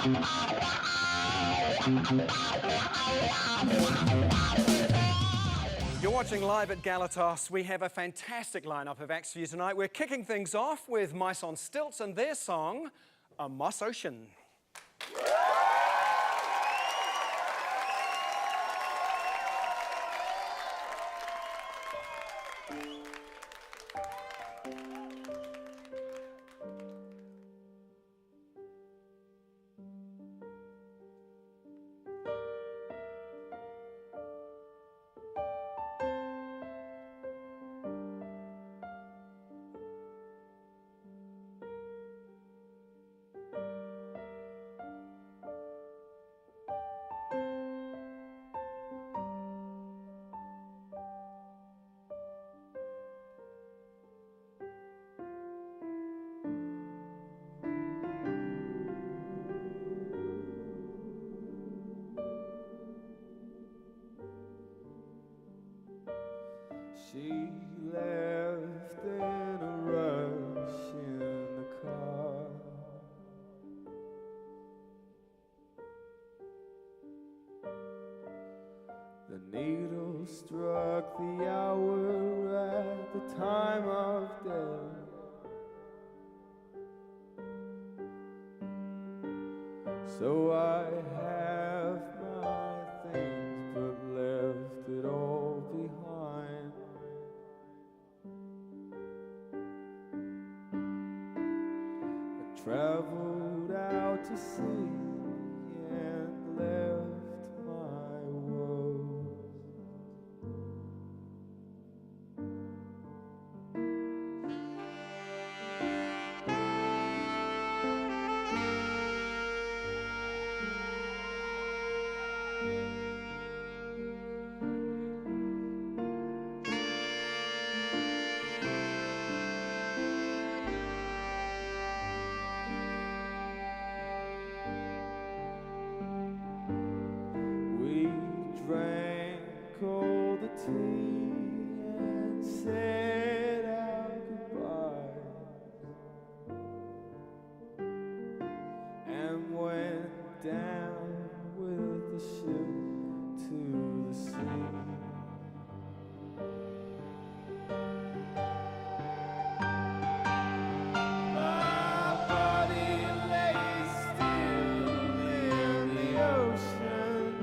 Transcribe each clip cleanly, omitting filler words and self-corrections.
You're watching live at Galatos. We have a fantastic lineup of acts for you tonight. We're kicking things off with Mice on Stilts and their song, A Moss Ocean. She left in a rush in the car. The needle struck the hour at the time of death. So I have my things but left it all behind. Traveled out to sea and left my woes. Drank all the tea and said our goodbyes, and went down with the ship to the sea. My body lay still in the ocean.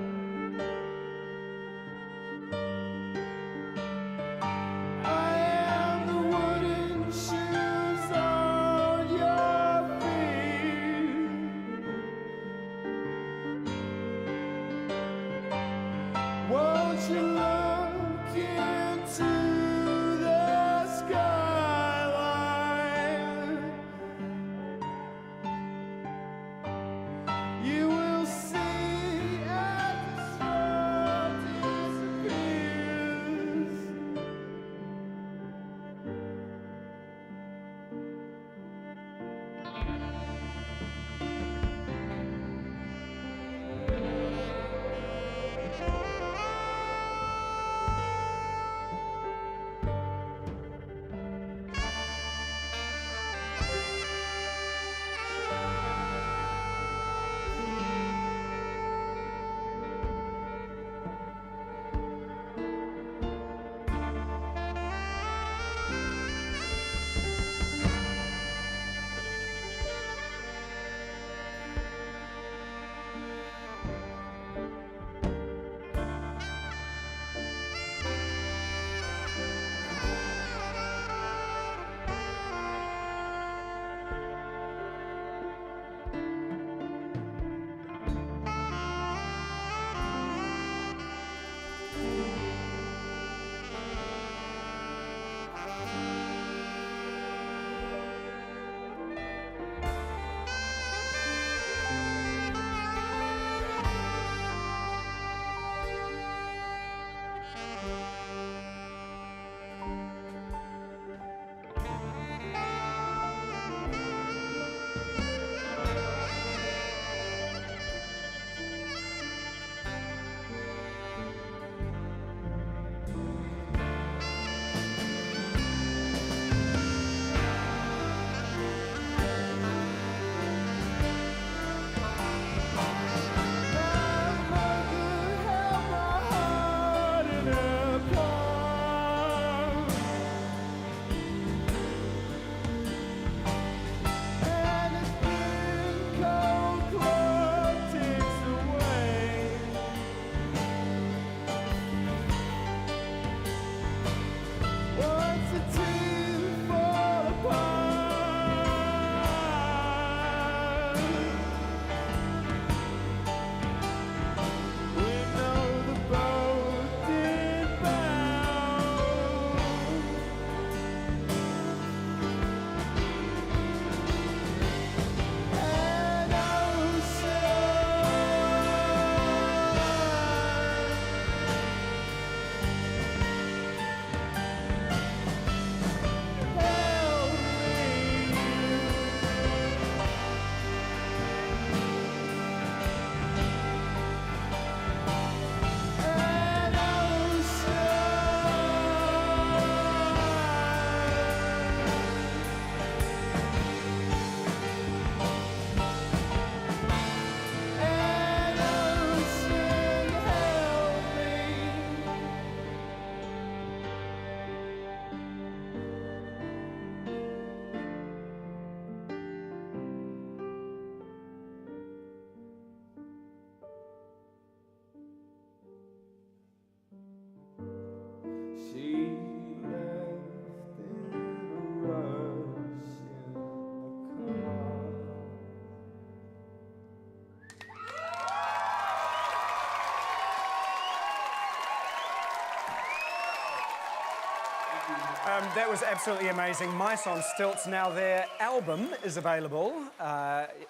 That was absolutely amazing. Mice on Stilts. Now, their album is available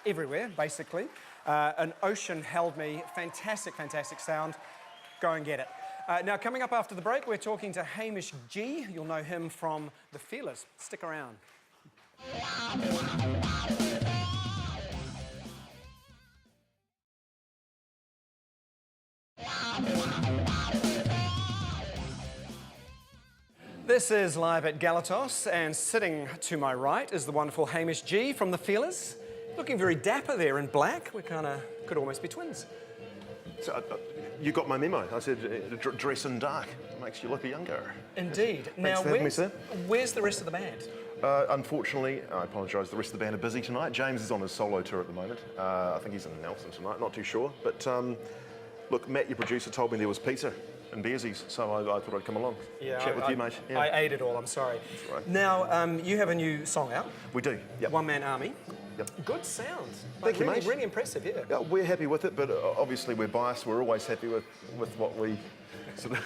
everywhere, basically. An Ocean Held Me. Fantastic, fantastic sound. Go and get it. Now, coming up after the break, we're talking to Hamish G. You'll know him from The Feelers. Stick around. This is Live at Galatos, and sitting to my right is the wonderful Hamish G from The Feelers. Looking very dapper there in black. We kind of could almost be twins. So, you got my memo. I said dress in dark. It makes you look younger. Indeed. Thanks for having me, sir. Where's the rest of the band? Unfortunately, I apologise, the rest of the band are busy tonight. James is on his solo tour at the moment. I think he's in Nelson tonight, not too sure. But look, Matt, your producer, told me there was pizza and beersies, so I thought I'd come along. Yeah, chat with you, mate. Yeah. I ate it all, I'm sorry. That's right. Now, you have a new song out. We do, yep. One Man Army. Yep. Good sound. Thank you, really, mate. Really impressive, yeah. Yeah, we're happy with it, but obviously we're biased. We're always happy with what we sort of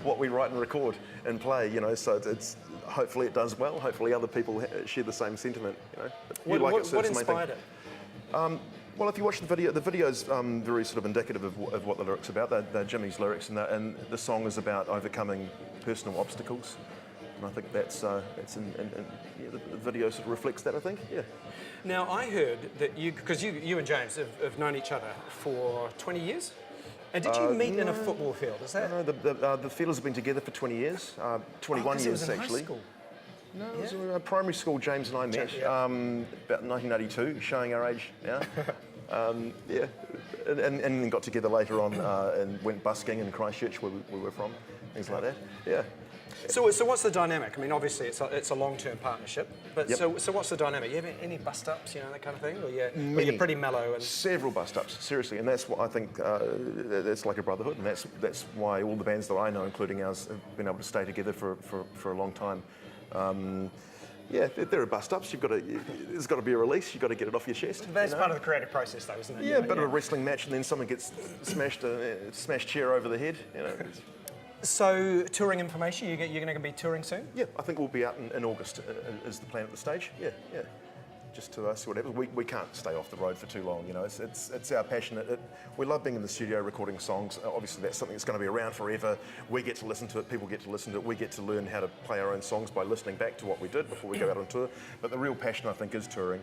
what we write and record and play. You know, so it's hopefully it does well. Hopefully other people share the same sentiment. You know, but What inspired it? Well, if you watch the video's very sort of indicative of what the lyrics are about. They're Jimmy's lyrics, and the song is about overcoming personal obstacles. And I think that's yeah, the video sort of reflects that, I think, yeah. Now, I heard that because you and James have known each other for 20 years? And did you meet in a football field, is that? No, the Feelers have been together for 20 years, 21 years it was in actually. High school. No, it was in primary school. James and I met about 1982, showing our age now. Yeah, and then got together later on and went busking in Christchurch, where we were from, things like that. Yeah. So what's the dynamic? I mean, obviously it's a long-term partnership, but Yep. so what's the dynamic? You have any bust-ups, you know, that kind of thing, or you're pretty mellow? And Several bust-ups, seriously, and that's what I think. That's like a brotherhood, and that's why all the bands that I know, including ours, have been able to stay together for a long time. Yeah, there are bust-ups. There's got to be a release. You've got to get it off your chest. that's part of the creative process, though, isn't it? Yeah, a bit of a wrestling match, and then someone gets smashed chair over the head. You know. So, touring information, you're going to be touring soon? Yeah, I think we'll be out in August is the plan at the stage. Yeah. Just to see whatever. We can't stay off the road for too long, you know. It's our passion. We love being in the studio recording songs. Obviously, that's something that's going to be around forever. We get to listen to it. People get to listen to it. We get to learn how to play our own songs by listening back to what we did before we go out on tour. But the real passion, I think, is touring.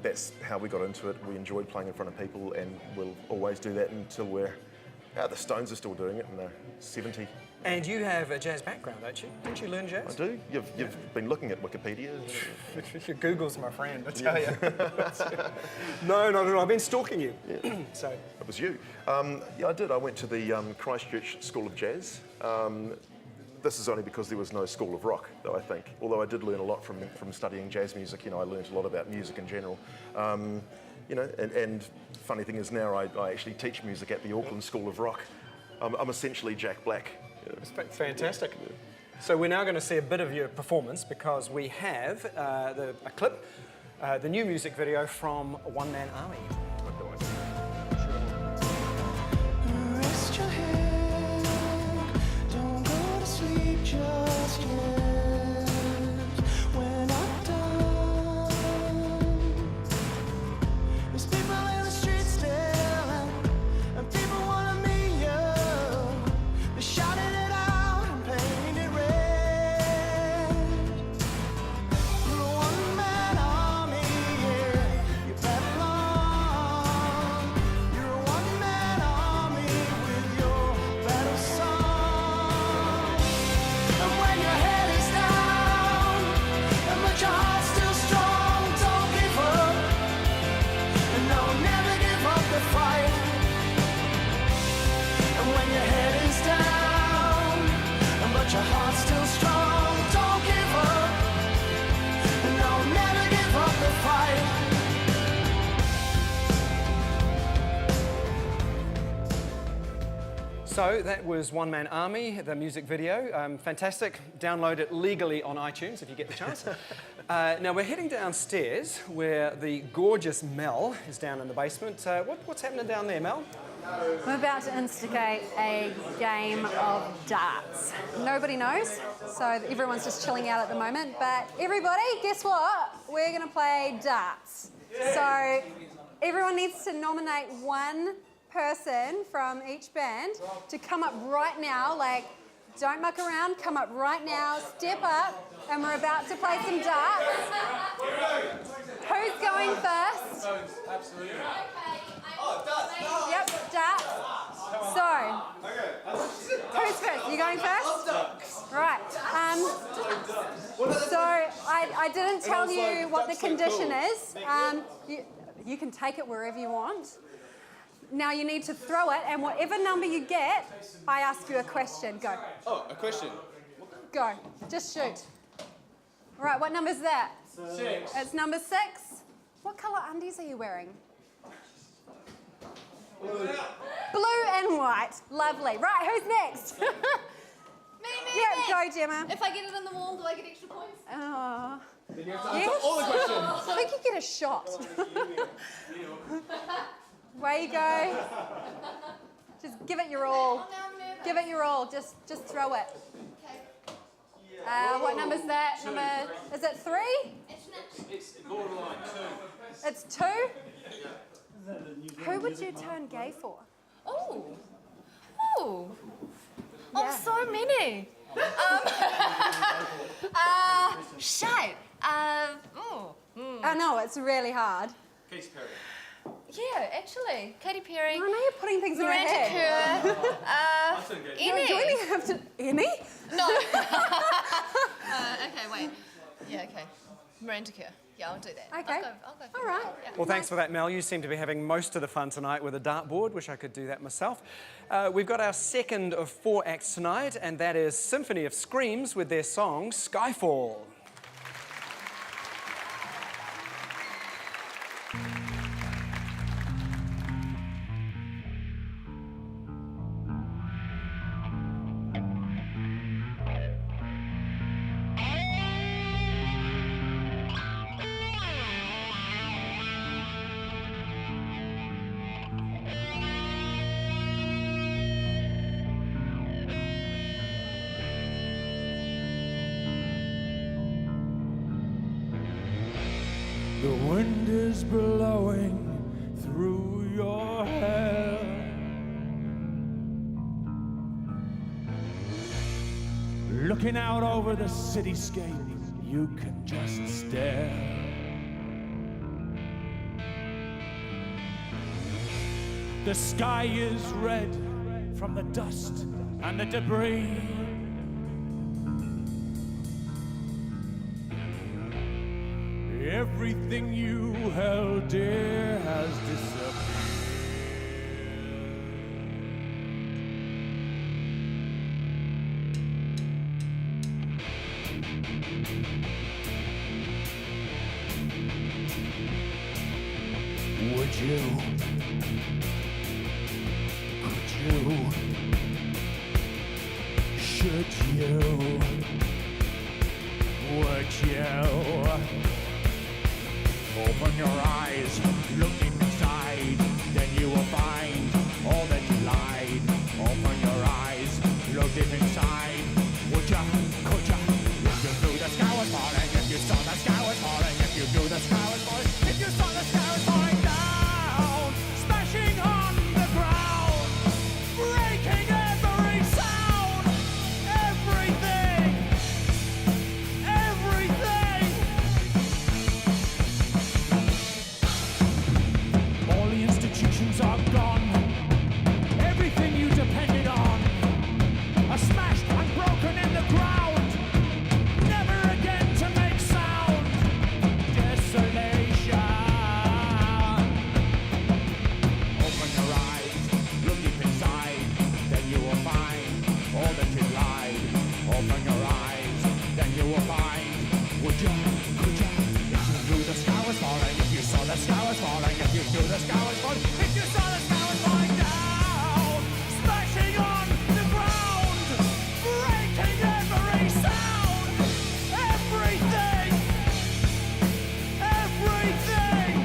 That's how we got into it. We enjoyed playing in front of people, and we'll always do that until we're. The Stones are still doing it, and they're 70. And you have a jazz background, don't you? Didn't you learn jazz? I do. You've been looking at Wikipedia. Your Google's my friend, I tell you. No, not at all. I've been stalking you. Yeah. So. It was you. Yeah, I did. I went to the Christchurch School of Jazz. This is only because there was no School of Rock, though, I think. Although I did learn a lot from studying jazz music. You know, I learned a lot about music in general. You know, and funny thing is now I actually teach music at the Auckland School of Rock. I'm essentially Jack Black. It's fantastic. So we're now going to see a bit of your performance because we have a clip, the new music video from One Man Army. Rest your head, don't go to sleep just yet. When I'm done, there's people in the streets still, and people wanna meet you. They're shouting it out and painting it red. You're a one-man army, yeah. You battle on. You're a one-man army with your battle song. And when your head is down, and but your heart's still strong, don't give up. And no, never give up the fight. And when your head is down, and but your heart's still strong, don't give up. And no, never give up the fight. So that was One Man Army, the music video. Fantastic. Download it legally on iTunes if you get the chance. Now we're heading downstairs where the gorgeous Mel is down in the basement. What's happening down there, Mel? I'm about to instigate a game of darts. Nobody knows, so everyone's just chilling out at the moment. But everybody, guess what? We're going to play darts. So everyone needs to nominate one person from each band to come up right now. Like, don't muck around. Come up right now. Step up, and we're about to play some darts. Who's going first? Absolutely. Yep, darts. So, who's first? You going first? Right. So I didn't tell you what the condition is. You can take it wherever you want. Now you need to throw it, and whatever number you get, I ask you a question. Go. Oh, a question. Go. Just shoot. All right, what number is that? 6. It's number 6. What colour undies are you wearing? Blue and white. Lovely. Right, who's next? Me. Yeah, go, Gemma. If I get it on the wall, do I get extra points? Oh. Then you have to answer all the questions. I think you get a shot. Way you go. Just give it your all. Oh, now I'm nervous. Give it your all. Just throw it. Okay. What number's that? Is it 3? It's borderline 2. It's 2? Who would you turn gay for? Oh. Oh. Yeah. Oh, so many. Shite. I know, it's really hard. Katy Perry. Yeah, actually. Katy Perry. I know you're putting things in your Miranda head. Kerr. I turn gay. Any. Do we have to... Any? No. Okay, wait. Yeah, okay. Miranda Kerr. Yeah, I'll do that. Okay. I'll go. All right. Yeah. Well, thanks for that, Mel. You seem to be having most of the fun tonight with a dartboard. Wish I could do that myself. We've got our second of 4 acts tonight, and that is Symphony of Screams with their song Skyfall. The wind is blowing through your hair. Looking out over the cityscape, you can just stare. The sky is red from the dust and the debris. Everything you held dear has disappeared. Would you? Could you? Should you? Would you? Open your eyes, look inside, then you will find all that you lied. Open your eyes, look deep inside. Would ya, could ya? If you knew the sky was falling, if you saw the sky was falling, if you knew the sky was falling, if you saw the sky was falling down, smashing on the ground, breaking every sound, everything, everything. All the institutions are gone. Everything you depended on are smashed and broken in the ground. Never again to make sound. Desolation. Open your eyes, look deep inside, then you will find all that you lied. Open your eyes, then you will find. Would you, could you? If you knew the sky was falling, if you saw the sky was falling, if you knew the sky was falling, if you saw the sky was falling down, smashing on the ground, breaking every sound, everything, everything.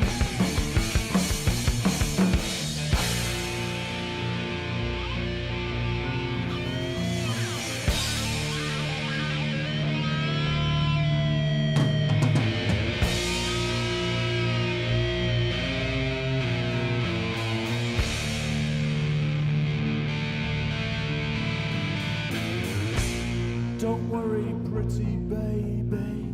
loyalty, baby.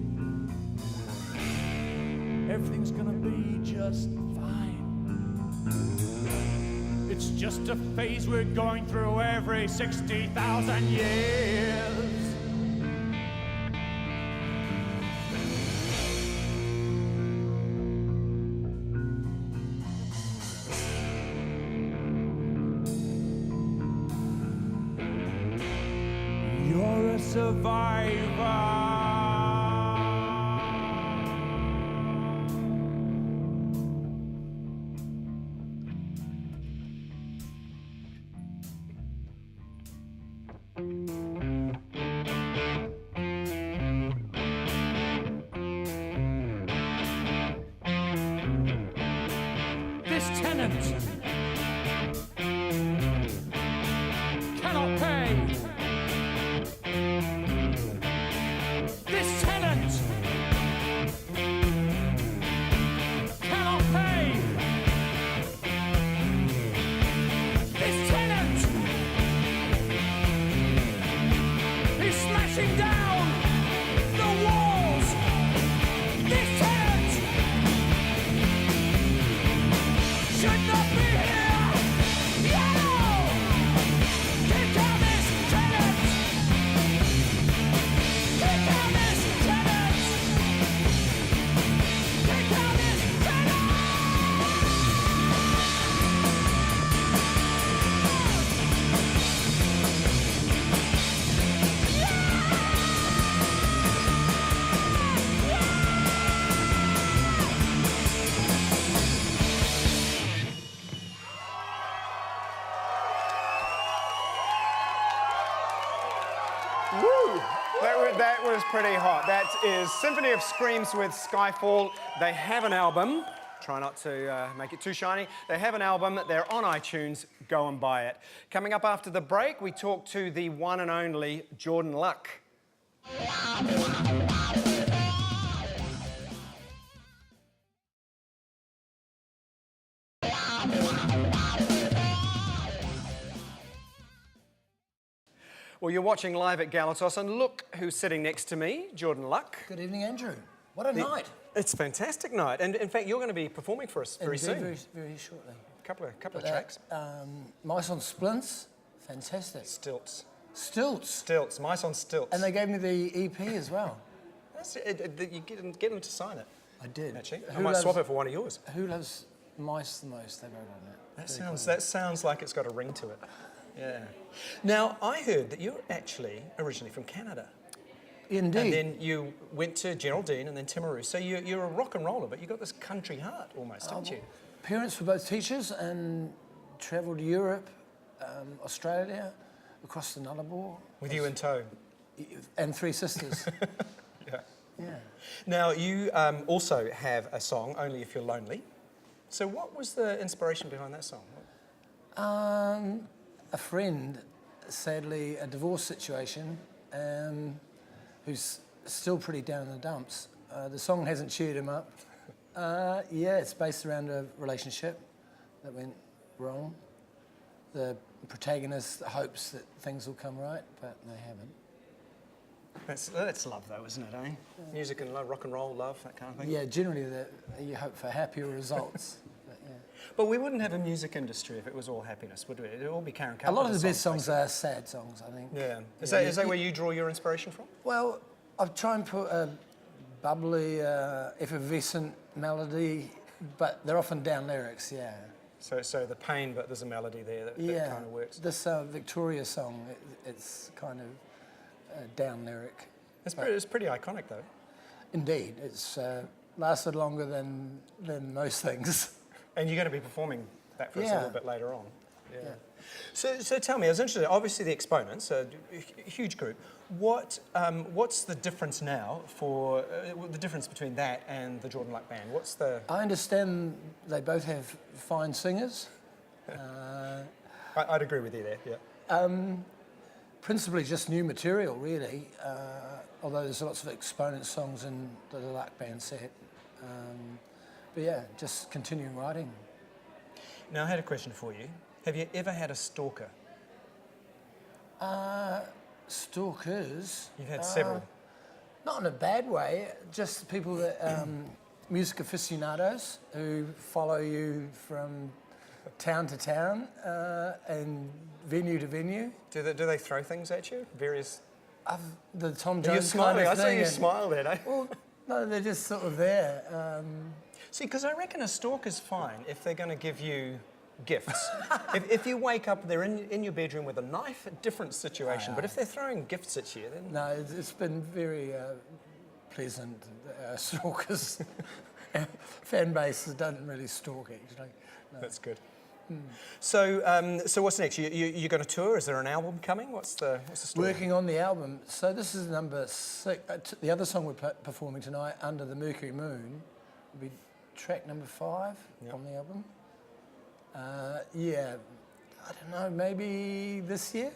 Everything's gonna be just fine. It's just a phase we're going through every 60,000 years. You're a survivor. This tenant cannot pay. This tenant cannot pay. This tenant is smashing down the walls. This tenant should not be here. No! Kick out this tenant! Kick out this tenant! Kick out this tenant! Woo! That was pretty hot. That is Symphony of Screams with Skyfall. They have an album. Try not to make it too shiny. They have an album. They're on iTunes. Go and buy it. Coming up after the break, we talk to the one and only Jordan Luck. Well, you're watching live at Galatos, and look who's sitting next to me, Jordan Luck. Good evening, Andrew. What a night. It's a fantastic night, and in fact, you're going to be performing for us very soon. Very shortly. Couple of tracks. Mice on Splints, fantastic. Stilts. Stilts. Mice on stilts. And they gave me the EP as well. You get them to sign it. I did. Actually, I might swap it for one of yours. Who loves mice the most? They wrote on it. That sounds like it's got a ring to it. Yeah. Now, I heard that you're actually originally from Canada. Indeed. And then you went to Geraldine and then Timaru. So you're a rock and roller, but you've got this country heart almost, haven't you? Parents were both teachers and travelled Europe, Australia, across the Nullarbor. With you in tow. And 3 sisters. Yeah. Yeah. Now, you also have a song, Only If You're Lonely. So what was the inspiration behind that song? A friend, sadly, a divorce situation, who's still pretty down in the dumps. The song hasn't cheered him up. Yeah, it's based around a relationship that went wrong. The protagonist hopes that things will come right, but they haven't. That's love, though, isn't it, eh? Yeah. Music and love, rock and roll, love, that kind of thing. Yeah, generally you hope for happier results. But, yeah. But we wouldn't have a music industry if it was all happiness, would we? It'd all be Karen A Carpenter lot of the best songs basically. are sad songs, I think. Yeah. Is that where you draw your inspiration from? Well, I try and put a bubbly, effervescent melody, but they're often down lyrics, yeah. So the pain, but there's a melody there that kind of works. This Victoria song, it's kind of down lyric. It's pretty iconic, though. Indeed, it's lasted longer than most things. And you're going to be performing that for us a Yeah. little bit later on. Yeah. So tell me, I was interested. Obviously, the Exponents, a huge group. What's the difference now for the difference between that and the Jordan Luck Band? What's the? I understand they both have fine singers. I'd agree with you there. Yeah. Principally just new material, really. Although there's lots of Exponent songs in the Luck Band set. But yeah, just continuing writing. Now, I had a question for you. Have you ever had a stalker? Stalkers. You've had several. Not in a bad way, just people that, music aficionados who follow you from town to town and venue to venue. Do they throw things at you? Various. The Tom You're Jones smiling. kind I of saw thing. you and- smile there, eh? Well, no, they're just sort of there. See, because I reckon a stalker's fine if they're going to give you gifts. if you wake up, they're in your bedroom with a knife, a different situation. But if they're throwing gifts at you, then... No, it's been very pleasant. Stalkers, fan base doesn't really stalk actually. No. That's good. So what's next? You're going to tour? Is there an album coming? What's the story? Working on the album. So this is number 6. The other song we're performing tonight, Under the Mercury Moon, will be track number 5 on the album. Yeah, I don't know, maybe this year,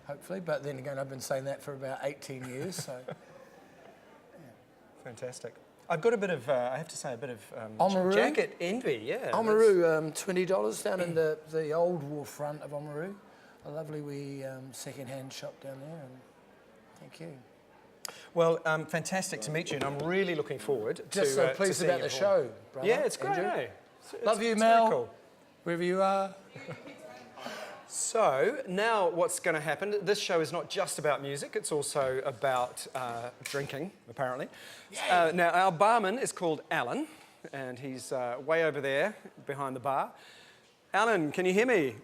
hopefully. But then again, I've been saying that for about 18 years, so... Fantastic. I've got a bit of, I have to say, a bit of Oamaru? jacket envy, yeah. Oamaru, $20 down in the old wharf front of Oamaru. A lovely wee second-hand shop down there, and thank you. Well, fantastic to meet you, and I'm really looking forward to Just so to pleased seeing about you the perform. show, brother. Yeah, it's great, Andrew. eh? Love you, it's Mel. very cool. Wherever you are. So, now what's going to happen, this show is not just about music, it's also about drinking, apparently. Now, our barman is called Alan, and he's way over there behind the bar. Alan, can you hear me?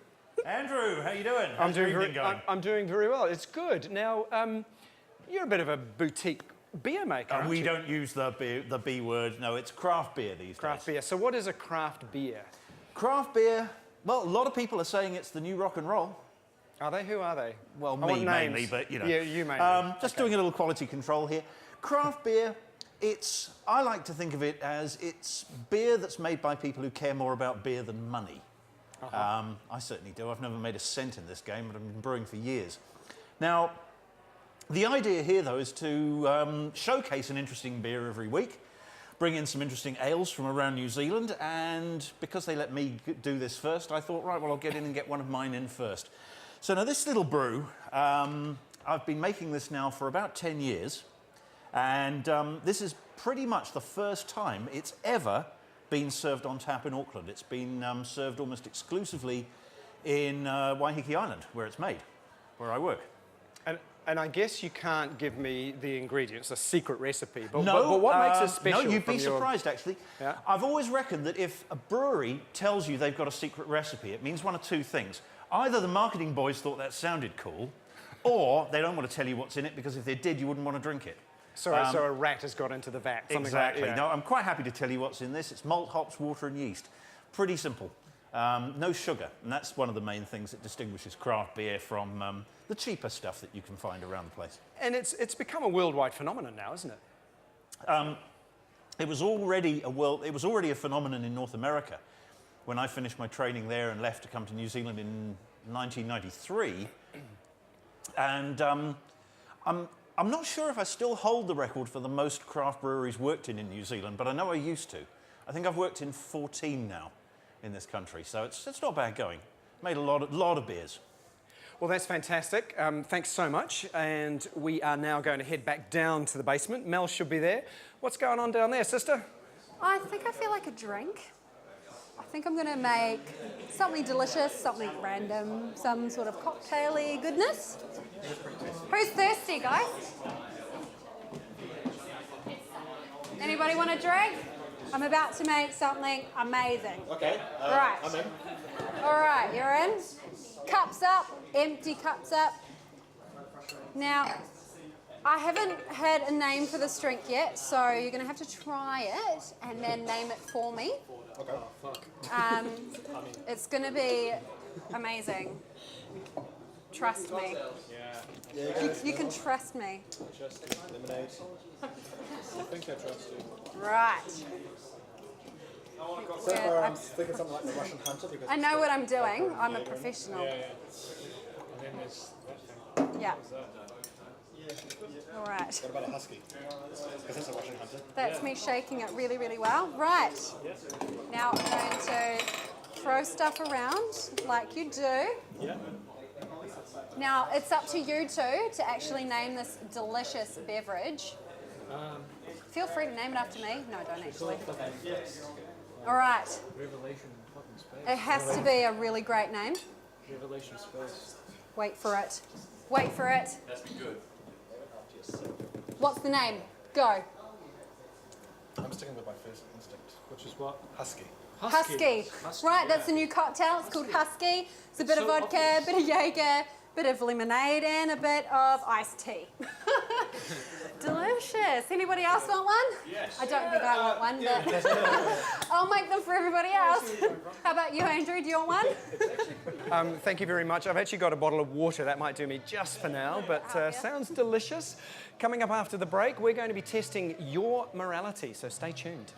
Andrew, how you doing? How's your evening going? I'm doing very well. It's good. Now, you're a bit of a boutique beer maker, aren't We you? don't use the B word. No, it's craft beer these Craft days. beer. So what is a craft beer? Craft beer. Well, a lot of people are saying it's the new rock and roll. Are they? Who are they? Well, I want me names. mainly, but you know. Yeah, you mainly. Just doing a little quality control here. Craft beer. I like to think of it as it's beer that's made by people who care more about beer than money. I certainly do. I've never made a cent in this game, but I've been brewing for years. Now, the idea here, though, is to showcase an interesting beer every week, bring in some interesting ales from around New Zealand, and because they let me do this first, I thought, right, well, I'll get in and get one of mine in first. So now this little brew, I've been making this now for about 10 years, and this is pretty much the first time it's ever been served on tap in Auckland. It's been served almost exclusively in Waiheke Island, where it's made, where I work. And I guess you can't give me the ingredients, a secret recipe, but, No, but what makes it special? No, you'd be from your- surprised, actually. Yeah? I've always reckoned that if a brewery tells you they've got a secret recipe, it means one of two things. Either the marketing boys thought that sounded cool, or they don't want to tell you what's in it, because if they did, you wouldn't want to drink it. So a rat has got into the vat, something Exactly. like that. No, I'm quite happy to tell you what's in this. It's malt, hops, water, and yeast. Pretty simple. No sugar, and that's one of the main things that distinguishes craft beer from the cheaper stuff that you can find around the place. And it's become a worldwide phenomenon now, isn't it? It was already a phenomenon in North America. When I finished my training there and left to come to New Zealand in 1993, and I'm not sure if I still hold the record for the most craft breweries worked in New Zealand, but I know I used to. I think I've worked in 14 now in this country, so it's not bad going. Made a lot of beers. Well, that's fantastic. Thanks so much. And we are now going to head back down to the basement. Mel should be there. What's going on down there, sister? I think I feel like a drink. I think I'm going to make something delicious, something random, some sort of cocktail-y goodness. Who's thirsty, guys? Anybody want a drink? I'm about to make something amazing. Okay. Right. I'm in. All right, you're in. Cups up, empty cups up. Now, I haven't had a name for this drink yet, so you're going to have to try it and then name it for me. Okay. Oh, fuck. It's going to be amazing. Trust me. Yeah. You can trust me. Lemonade. I think I trust you. Right. So far, I'm thinking something like the Russian hunter because I know what I'm doing. I'm a professional. And then there's that thing. Yeah. All right. What about a husky? Because that's a Russian hunter. That's me shaking it really, really well. Right. Now I'm going to throw stuff around like you do. Yeah. Now it's up to you two to actually name this delicious beverage. Feel free to name it after me. No, don't actually. All right. Revelation fucking space. It has to be a really great name. Revelation space. Wait for it. Wait for it. That's good. What's the name? Go. I'm sticking with my first instinct. Which is what? Husky. Husky. Right, that's a new cocktail. It's called Husky. It's a bit of vodka, a bit of Jaeger, bit of lemonade, and a bit of iced tea. Delicious. Anybody else want one? Yes. I don't think I want one, but I'll make them for everybody else. How about you, Andrew? Do you want one? Thank you very much. I've actually got a bottle of water. That might do me just for now, but sounds delicious. Coming up after the break, we're going to be testing your morality, so stay tuned.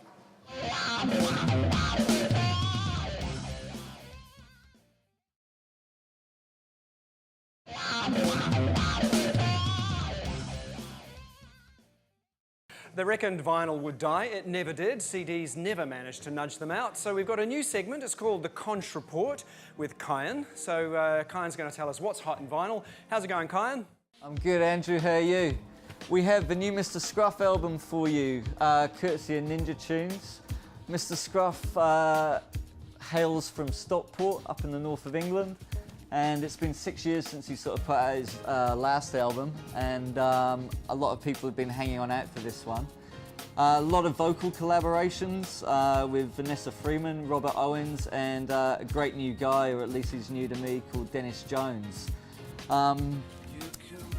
They reckoned vinyl would die. It never did. CDs never managed to nudge them out. So we've got a new segment. It's called the Conch Report with Kyan. So Kyan's going to tell us what's hot in vinyl. How's it going, Kyan? I'm good, Andrew. How are you? We have the new Mr. Scruff album for you, courtesy of Ninja Tunes. Mr. Scruff hails from Stockport, up in the north of England. And it's been 6 years since he sort of put out his last album, and a lot of people have been hanging on out for this one. A lot of vocal collaborations with Vanessa Freeman, Robert Owens, and a great new guy, or at least he's new to me, called Dennis Jones.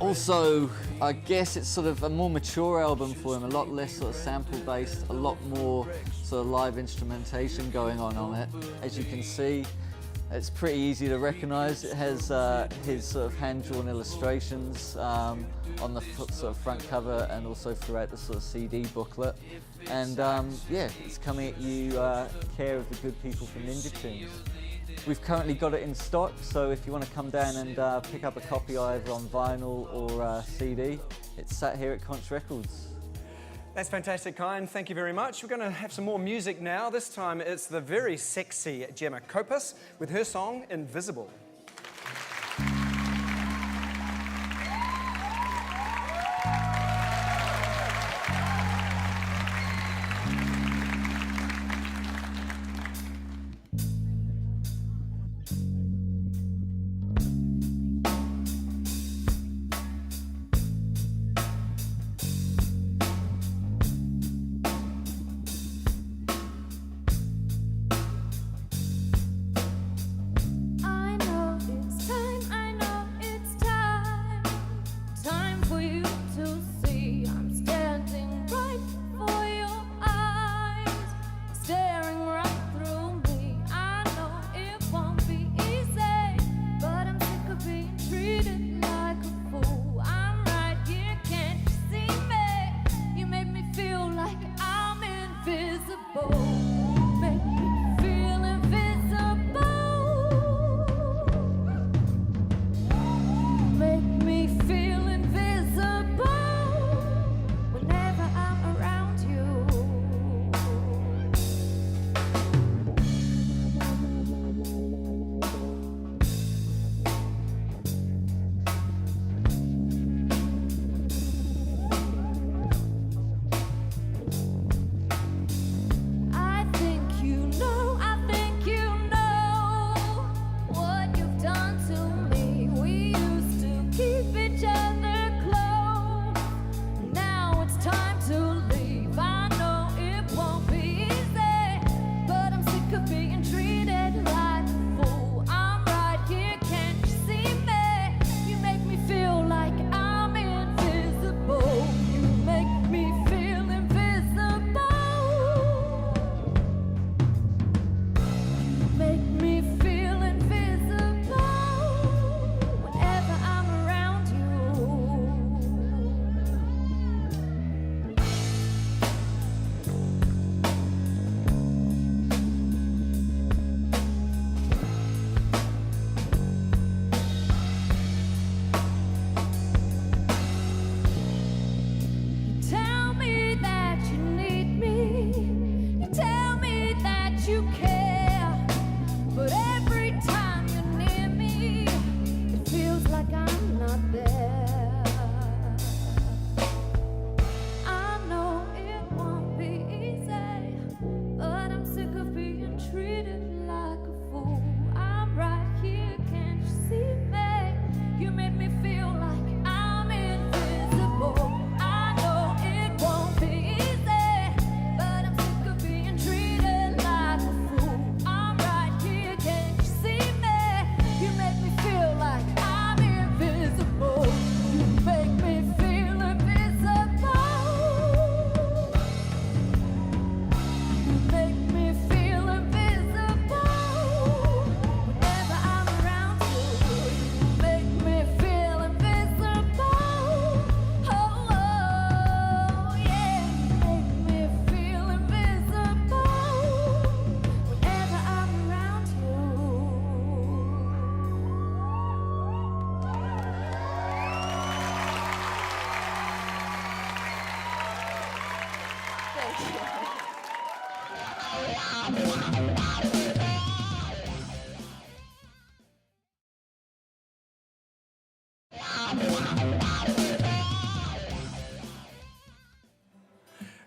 Also, I guess it's sort of a more mature album for him, a lot less sort of sample-based, a lot more sort of live instrumentation going on it. As you can see, it's pretty easy to recognise. It has his sort of hand-drawn illustrations on the sort of front cover and also throughout the sort of CD booklet. And yeah, it's coming at you care of the good people from Ninja Tunes. We've currently got it in stock, so if you want to come down and pick up a copy either on vinyl or CD, it's sat here at Conch Records. That's fantastic, Kyan. Thank you very much. We're going to have some more music now. This time it's the very sexy Gemma Copas with her song Invisible.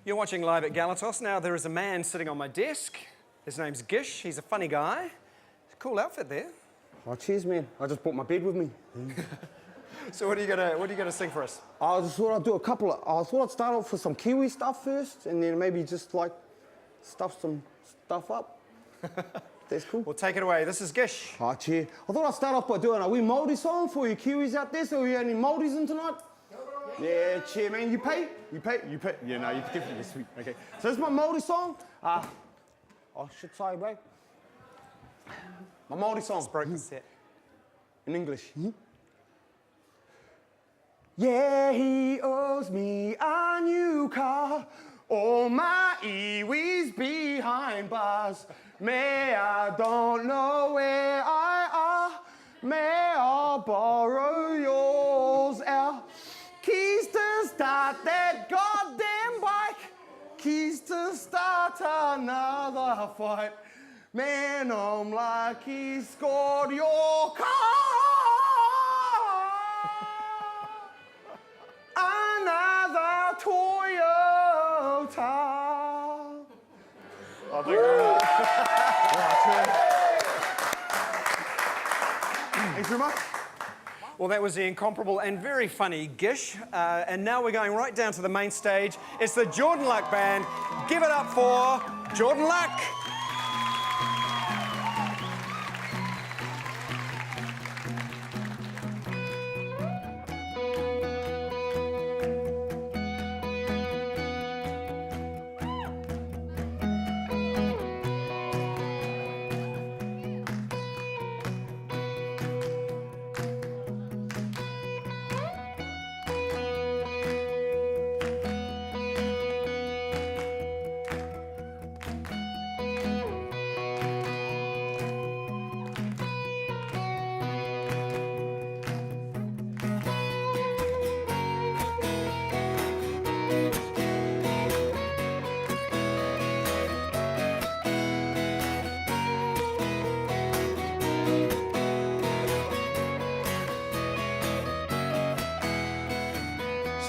You're watching live at Galatos. Now there is a man sitting on my desk. His name's Gish. He's a funny guy. Cool outfit there. Oh, cheers, man. I just brought my bed with me. So what are you gonna sing for us? I just thought I'd do a couple of. I thought I'd start off with some Kiwi stuff first, and then maybe just like stuff some stuff up. That's cool. Well, take it away. This is Gish. Oh, cheers. I thought I'd start off by doing a wee Māori song for you Kiwis out there. So, you any Māoris in tonight? Yeah, cheer, man. You pay? Yeah, no, you definitely sweet. Okay. So this is my Māori song. I should say, bro. My Māori song. Broke the set. In English. Yeah, he owes me a new car. All my iwi's behind bars. May I don't know where I are. May I borrow yours out? Keys to start that goddamn bike. Keys to start another fight. Man, I'm like he scored your car. Another Toyota. Oh, thank you. Thanks very much. Well, that was the incomparable and very funny Gish. And now we're going right down to the main stage. It's the Jordan Luck Band. Give it up for Jordan Luck.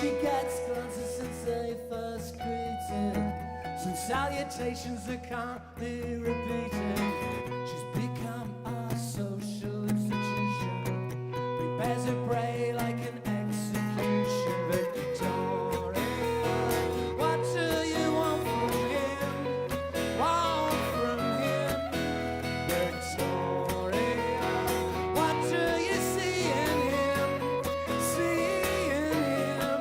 She gets glances since they first greeted, some salutations that can't be repeated. She's become a social institution, prepares her prey like an execution. Victoria, what do you want from him? Want from him? Victoria, what do you see in him? See in him?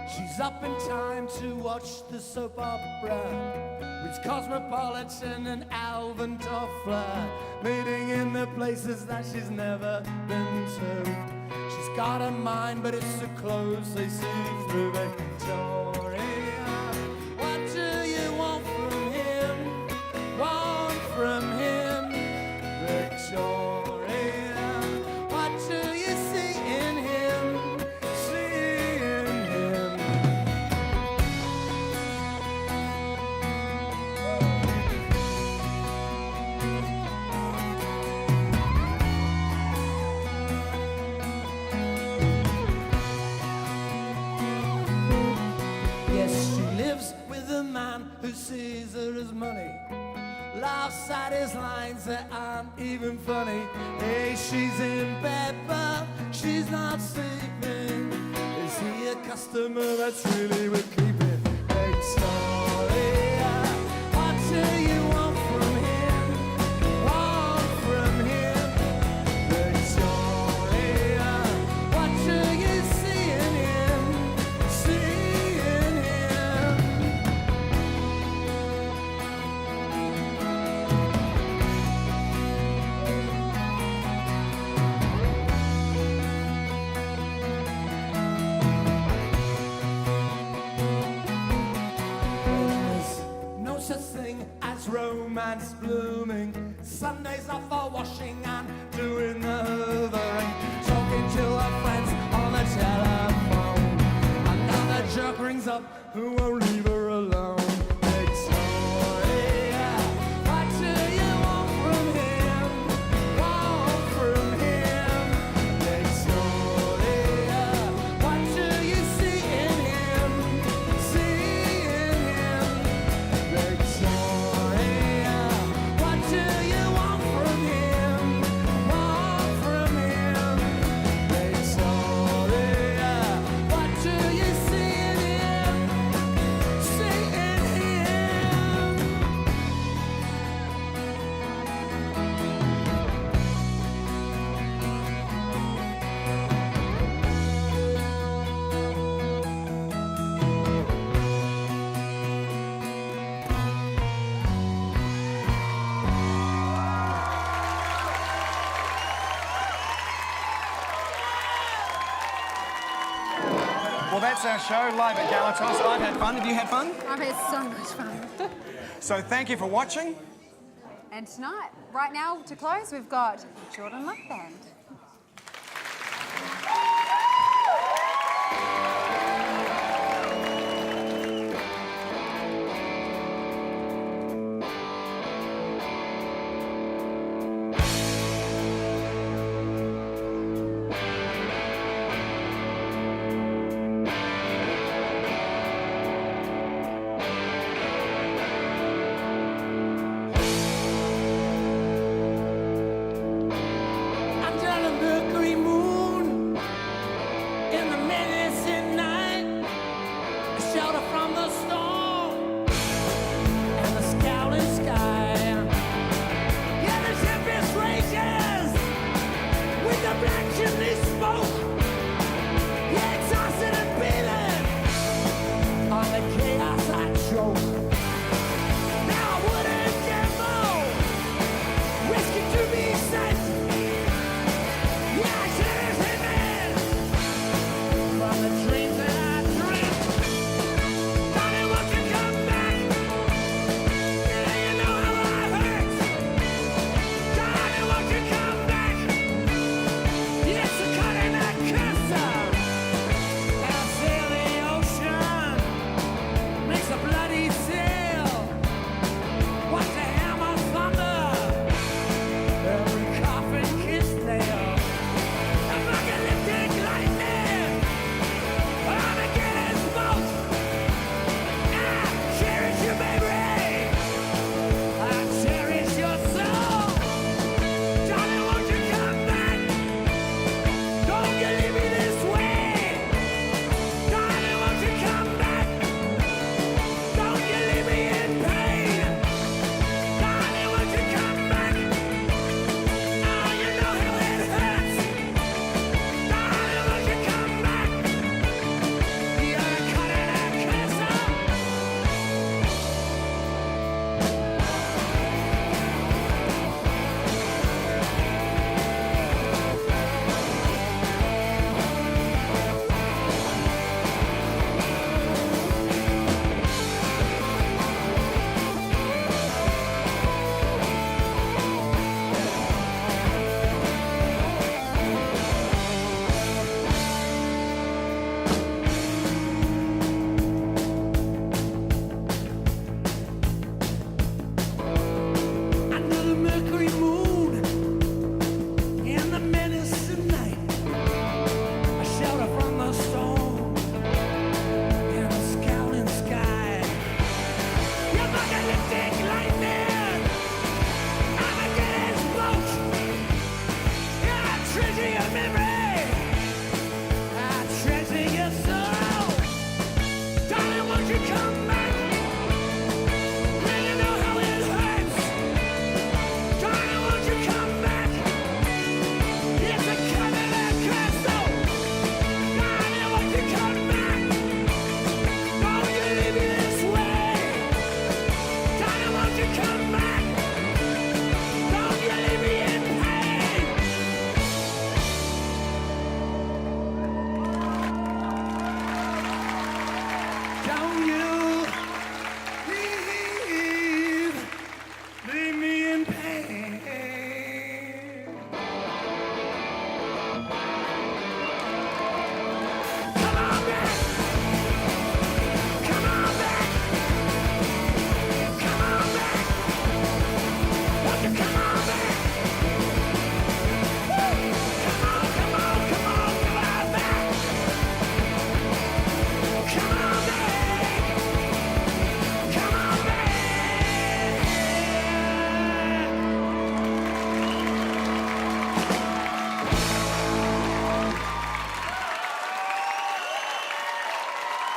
She's up in time to watch the soap opera, reads Cosmopolitan and Alvin Toffler, meeting in the places that she's never been to. She's got a mind, but it's so close they see through. Victoria, what do you want from him? Want from him? Victoria, what do you see in him? See in him? Yes, she lives with a man who sees her as money, laughs at his lines that aren't even funny. Hey, she's in bed, but she's not sleeping. Is he a customer that's really worth keeping? Victoria, what do you want from him? Want from him? Victoria, what do you see in him? See in him? There's no such thing as romance blooming. Sundays off for washing and doing the hoovering, talking to her up, who won't leave her alone. Victoria, what do you want from him? Want from him? Victoria, what do you see in him? See in him? Victoria, what do you want from him? Want from him? Victoria, what do you see in him? See in him? Well, that's our show live at Galatos. I've had fun. Have you had fun? I've had so much fun. So thank you for watching. And tonight, right now, to close, we've got Jordan Luck Band. I'm just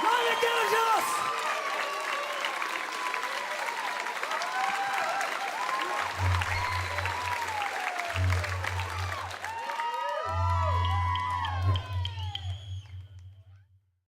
Ryan Galatos!